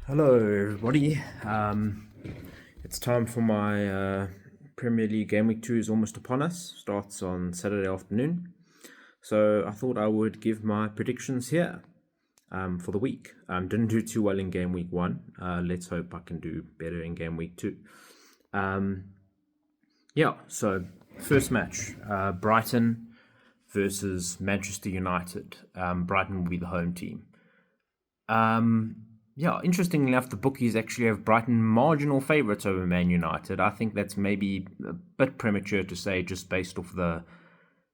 Hello, everybody. It's time for my Premier League Game Week 2 is almost upon us. Starts on Saturday afternoon. So I thought I would give my predictions here for the week. Didn't do too well in Game Week 1. Let's hope I can do better in Game Week 2. So first match, Brighton versus Manchester United. Brighton will be the home team. Interestingly enough, the bookies actually have Brighton marginal favourites over Man United. I think that's maybe a bit premature to say just based off the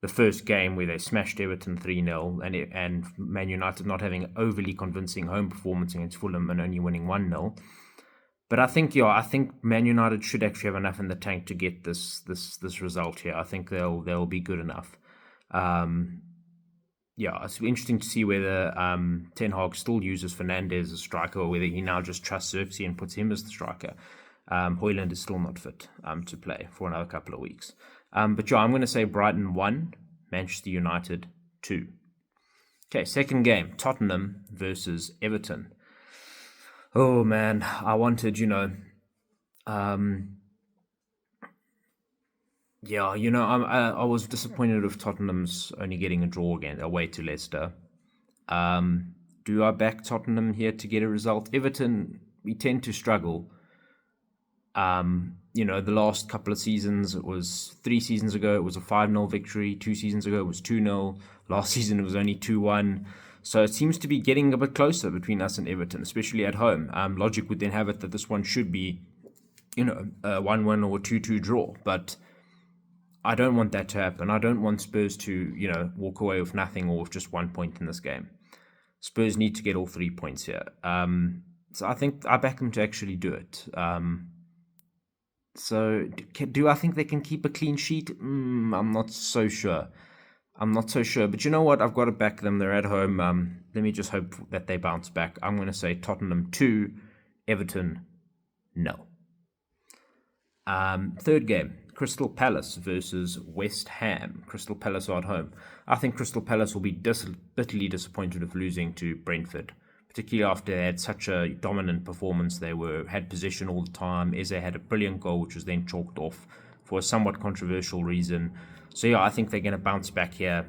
first game where they smashed Everton 3-0 and Man United not having an overly convincing home performance against Fulham and only winning 1-0. But I think Man United should actually have enough in the tank to get this result here. I think they'll be good enough. It's interesting to see whether Ten Hag still uses Fernandes as a striker or whether he now just trusts Xerxes and puts him as the striker. Højlund is still not fit to play for another couple of weeks. I'm going to say Brighton 1, Manchester United 2. Okay, second game, Tottenham versus Everton. Oh, man, I wanted, I was disappointed with Tottenham's only getting a draw again away to Leicester. Do I back Tottenham here to get a result? Everton, we tend to struggle. The last couple of seasons, it was 3 seasons ago, it was a 5-0 victory. 2 seasons ago, it was 2-0. Last season, it was only 2-1. So it seems to be getting a bit closer between us and Everton, especially at home. Logic would then have it that this one should be, a 1-1 or 2-2 draw. But I don't want that to happen. I don't want Spurs to, walk away with nothing or with just 1 point in this game. Spurs need to get all 3 points here. So I think I back them to actually do it. Do I think they can keep a clean sheet? I'm not so sure. But you know what? I've got to back them. They're at home. Let me just hope that they bounce back. I'm going to say Tottenham 2, Everton no. Third game, Crystal Palace versus West Ham. Crystal Palace are at home. I think Crystal Palace will be bitterly disappointed of losing to Brentford, particularly after they had such a dominant performance. They had possession all the time. Eze had a brilliant goal, which was then chalked off for a somewhat controversial reason. So I think they're going to bounce back here.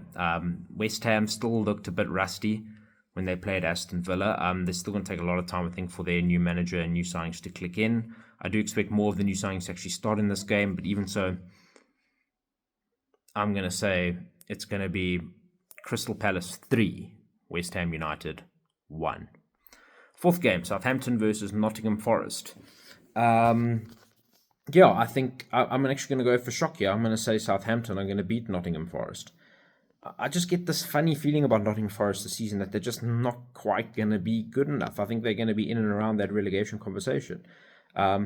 West Ham still looked a bit rusty when they played Aston Villa. They're still going to take a lot of time, I think, for their new manager and new signings to click in. I do expect more of the new signings to actually start in this game, but even so, I'm going to say it's going to be Crystal Palace 3, West Ham United 1. Fourth game, Southampton versus Nottingham Forest. I think I'm actually going to go for shock here. I'm going to say Southampton are going to beat Nottingham Forest. I just get this funny feeling about Nottingham Forest this season that they're just not quite going to be good enough. I think they're going to be in and around that relegation conversation. I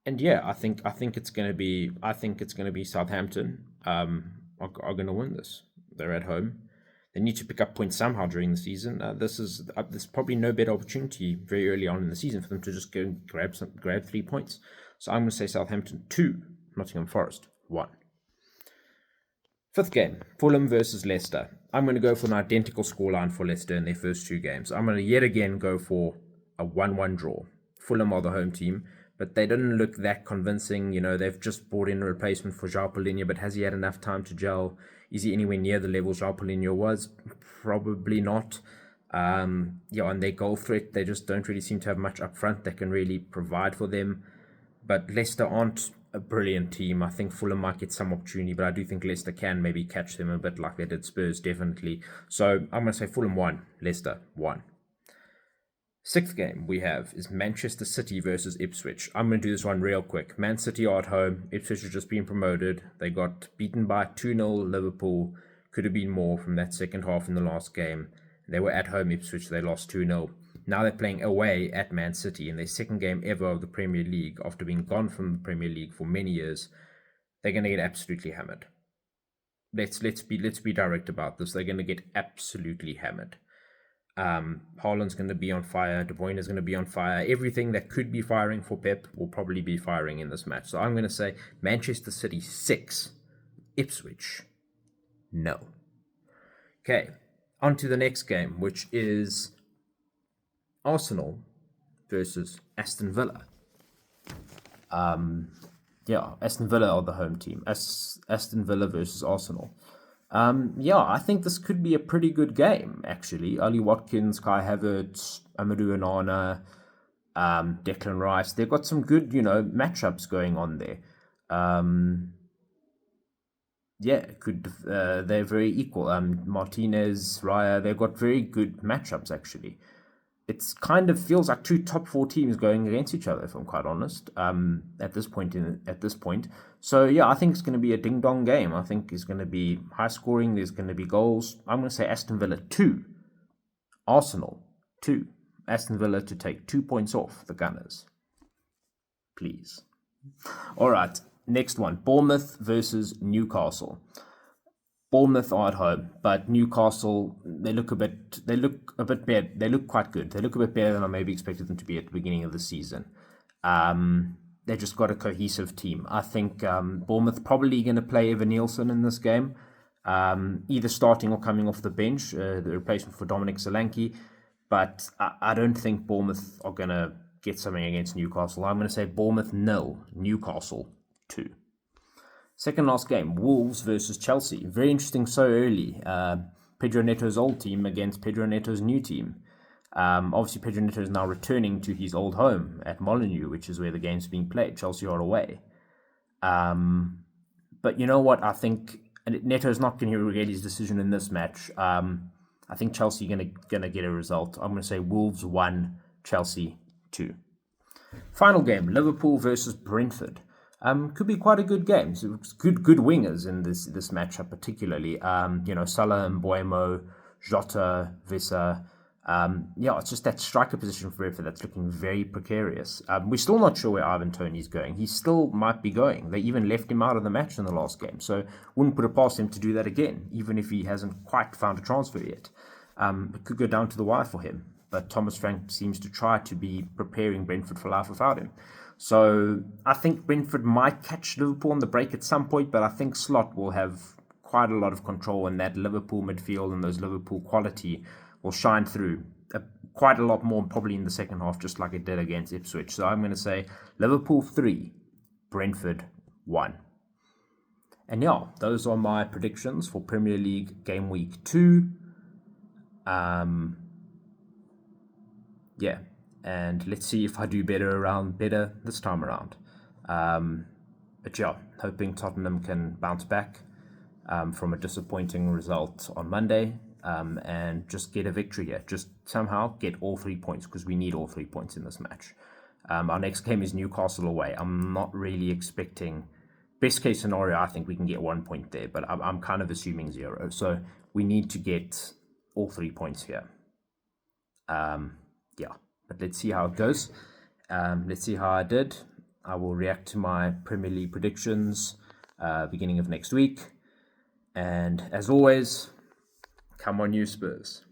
think it's going to be Southampton are going to win this. They're at home. They need to pick up points somehow during the season. There's probably no better opportunity very early on in the season for them to just go and grab 3 points. So I'm going to say Southampton 2, Nottingham Forest 1. Fifth game, Fulham versus Leicester. I'm going to go for an identical scoreline for Leicester in their first 2 games. I'm going to yet again go for a 1-1 draw. Fulham are the home team, but they didn't look that convincing. They've just brought in a replacement for João Palhinha, but has he had enough time to gel? Is he anywhere near the level João Palhinha was? Probably not. And their goal threat, they just don't really seem to have much up front that can really provide for them. But Leicester aren't a brilliant team. I think Fulham might get some opportunity, but I do think Leicester can maybe catch them a bit like they did Spurs, definitely. So I'm going to say Fulham 1, Leicester 1. Sixth game we have is Manchester City versus Ipswich. I'm going to do this one real quick. Man City are at home. Ipswich has just been promoted. They got beaten by 2-0 Liverpool. Could have been more from that second half in the last game. They were at home, Ipswich. They lost 2-0. Now they're playing away at Man City in their second game ever of the Premier League after being gone from the Premier League for many years. They're going to get absolutely hammered. Let's be direct about this. They're going to get absolutely hammered. Haaland's going to be on fire. De Bruyne is going to be on fire. Everything that could be firing for Pep will probably be firing in this match. So I'm going to say Manchester City 6, Ipswich no. Okay, on to the next game, which is Arsenal versus Aston Villa. Yeah, Aston Villa are the home team. Aston Villa versus Arsenal. Yeah, I think this could be a pretty good game, actually. Ollie Watkins, Kai Havertz, Amadou Onana, Declan Rice. They've got some good, matchups going on there. Yeah, they're very equal. Martinez, Raya, they've got very good matchups, actually. It's kind of feels like two top four teams going against each other, if I'm quite honest. At this point. So yeah, I think it's going to be a ding dong game. I think it's going to be high scoring. There's going to be goals. I'm going to say Aston Villa 2, Arsenal 2. Aston Villa to take 2 points off the Gunners, please. All right, next one: Bournemouth versus Newcastle. Bournemouth are at home, but Newcastle, they look a bit better. They look quite good. They look a bit better than I maybe expected them to be at the beginning of the season. They just got a cohesive team. I think Bournemouth probably going to play Evan Nielsen in this game, either starting or coming off the bench, the replacement for Dominic Solanke. But I don't think Bournemouth are going to get something against Newcastle. I'm going to say Bournemouth 0, Newcastle 2. Second last game, Wolves versus Chelsea. Very interesting so early. Pedro Neto's old team against Pedro Neto's new team. Obviously, Pedro Neto is now returning to his old home at Molineux, which is where the game's being played. Chelsea are away. But you know what? I think Neto's not going to regret his decision in this match. I think Chelsea are going to get a result. I'm going to say Wolves 1, Chelsea 2. Final game, Liverpool versus Brentford. Could be quite a good game. So it's good wingers in this matchup, particularly. Salah, Mbuemo, Jota, Vissa. It's just that striker position for Brentford that's looking very precarious. We're still not sure where Ivan Toney's going. He still might be going. They even left him out of the match in the last game, so wouldn't put it past him to do that again, even if he hasn't quite found a transfer yet. It could go down to the wire for him. But Thomas Frank seems to try to be preparing Brentford for life without him. So I think Brentford might catch Liverpool on the break at some point, but I think Slot will have quite a lot of control, and that Liverpool midfield and those Liverpool quality will shine through quite a lot more, probably in the second half, just like it did against Ipswich. So I'm going to say Liverpool 3, Brentford 1. And yeah, those are my predictions for Premier League Game Week 2. And let's see if I do better this time around. But yeah, hoping Tottenham can bounce back from a disappointing result on Monday and just get a victory here. Just somehow get all 3 points, because we need all 3 points in this match. Our next game is Newcastle away. I'm not really expecting... Best case scenario, I think we can get 1 point there, but I'm kind of assuming 0. So we need to get all 3 points here. But let's see how it goes. Let's see how I did. I will react to my Premier League predictions beginning of next week. And as always, come on, you Spurs.